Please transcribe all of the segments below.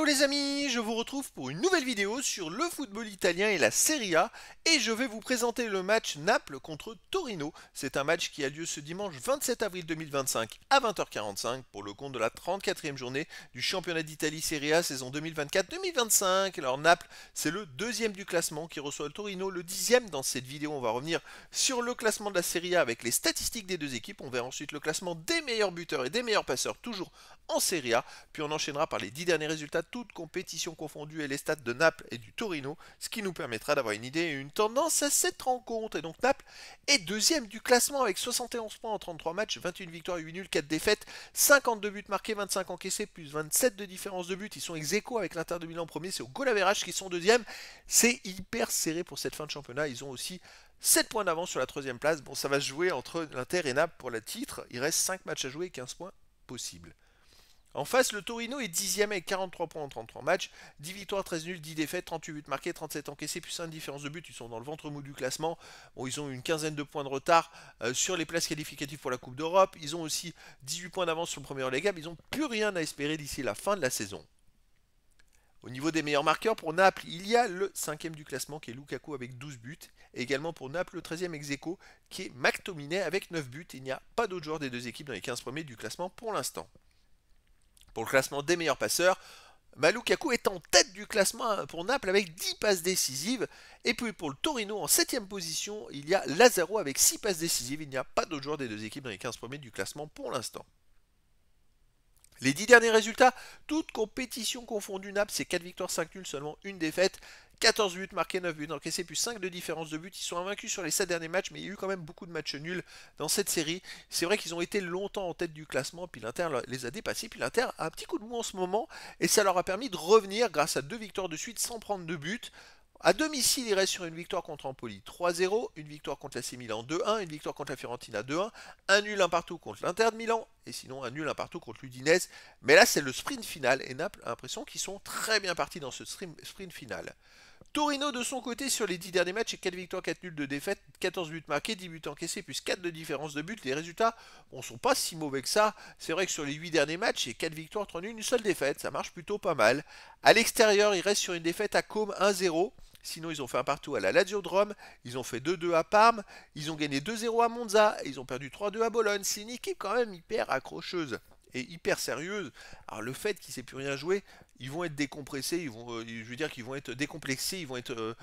Hello les amis, je vous retrouve pour une nouvelle vidéo sur le football italien et la Serie A et je vais vous présenter le match Naples contre Torino. C'est un match qui a lieu ce dimanche 27 avril 2025 à 20h45 pour le compte de la 34e journée du championnat d'Italie Serie A saison 2024-2025. Alors Naples, c'est le deuxième du classement qui reçoit le Torino, le 10e. Dans cette vidéo, on va revenir sur le classement de la Serie A avec les statistiques des deux équipes. On verra ensuite le classement des meilleurs buteurs et des meilleurs passeurs, toujours en Serie A. Puis on enchaînera par les 10 derniers résultats, toutes compétitions confondues et les stats de Naples et du Torino, ce qui nous permettra d'avoir une idée et une tendance à cette rencontre. Et donc Naples est deuxième du classement avec 71 points en 33 matchs, 21 victoires, 8 nuls, 4 défaites, 52 buts marqués, 25 encaissés, plus 27 de différence de but. Ils sont ex-aequo avec l'Inter de Milan premier, c'est au goal average qui sont deuxième. C'est hyper serré pour cette fin de championnat. Ils ont aussi 7 points d'avance sur la troisième place. Bon, ça va se jouer entre l'Inter et Naples pour le titre. Il reste 5 matchs à jouer et 15 points possibles. En face, le Torino est 10e avec 43 points en 33 matchs, 10 victoires, 13 nuls, 10 défaites, 38 buts marqués, 37 encaissés, plus 5 différences de but. Ils sont dans le ventre mou du classement. Bon, ils ont une quinzaine de points de retard sur les places qualificatives pour la Coupe d'Europe. Ils ont aussi 18 points d'avance sur le premier relégable. Ils n'ont plus rien à espérer d'ici la fin de la saison. Au niveau des meilleurs marqueurs, pour Naples, il y a le 5e du classement qui est Lukaku avec 12 buts. Et également pour Naples, le 13e ex-aequo qui est McTominay avec 9 buts. Il n'y a pas d'autres joueurs des deux équipes dans les 15 premiers du classement pour l'instant. Pour le classement des meilleurs passeurs, Lukaku est en tête du classement pour Naples avec 10 passes décisives. Et puis pour le Torino, en 7e position, il y a Lazaro avec 6 passes décisives. Il n'y a pas d'autres joueurs des deux équipes dans les 15 premiers du classement pour l'instant. Les 10 derniers résultats, toutes compétitions confondues, Naples, c'est 4 victoires, 5 nuls, seulement une défaite. 14 buts marqués, 9 buts encaissés, plus 5 de différence de but. Ils sont invaincus sur les 7 derniers matchs, mais il y a eu quand même beaucoup de matchs nuls dans cette série. C'est vrai qu'ils ont été longtemps en tête du classement, puis l'Inter les a dépassés. Puis l'Inter a un petit coup de mou en ce moment, et ça leur a permis de revenir grâce à 2 victoires de suite sans prendre de but. À domicile, il reste sur une victoire contre Empoli 3-0, une victoire contre l'AC Milan 2-1, une victoire contre la Fiorentina 2-1, un nul un partout contre l'Inter de Milan, et sinon un nul un partout contre l'Udinese. Mais là, c'est le sprint final, et Naples a l'impression qu'ils sont très bien partis dans ce sprint final. Torino de son côté sur les 10 derniers matchs, 4 victoires, 4 nuls, de défaites, 14 buts marqués, 10 buts encaissés, plus 4 de différence de but. Les résultats ne sont pas si mauvais que ça. C'est vrai que sur les 8 derniers matchs, c'est 4 victoires, 3 nuls, une seule défaite. Ça marche plutôt pas mal. À l'extérieur, il reste sur une défaite à Côme 1-0. Sinon, ils ont fait un partout à la Lazio de Rome, ils ont fait 2-2 à Parme, ils ont gagné 2-0 à Monza, et ils ont perdu 3-2 à Bologne. C'est une équipe quand même hyper accrocheuse et hyper sérieuse. Alors le fait qu'ils ne sait plus rien jouer, ils vont être décompressés, je veux dire qu'ils vont être décomplexés, ils vont être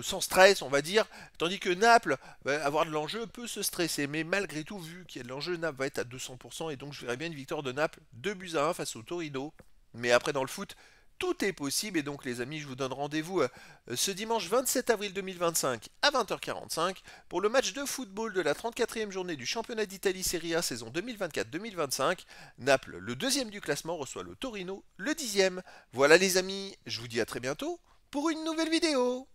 sans stress, on va dire. Tandis que Naples, avoir de l'enjeu, peut se stresser. Mais malgré tout, vu qu'il y a de l'enjeu, Naples va être à 200%, et donc je verrais bien une victoire de Naples 2-1 face au Torino. Mais après, dans le foot, tout est possible, et donc les amis, je vous donne rendez-vous ce dimanche 27 avril 2025 à 20h45 pour le match de football de la 34e journée du championnat d'Italie Serie A saison 2024-2025. Naples, le deuxième du classement, reçoit le Torino, le 10e. Voilà les amis, je vous dis à très bientôt pour une nouvelle vidéo.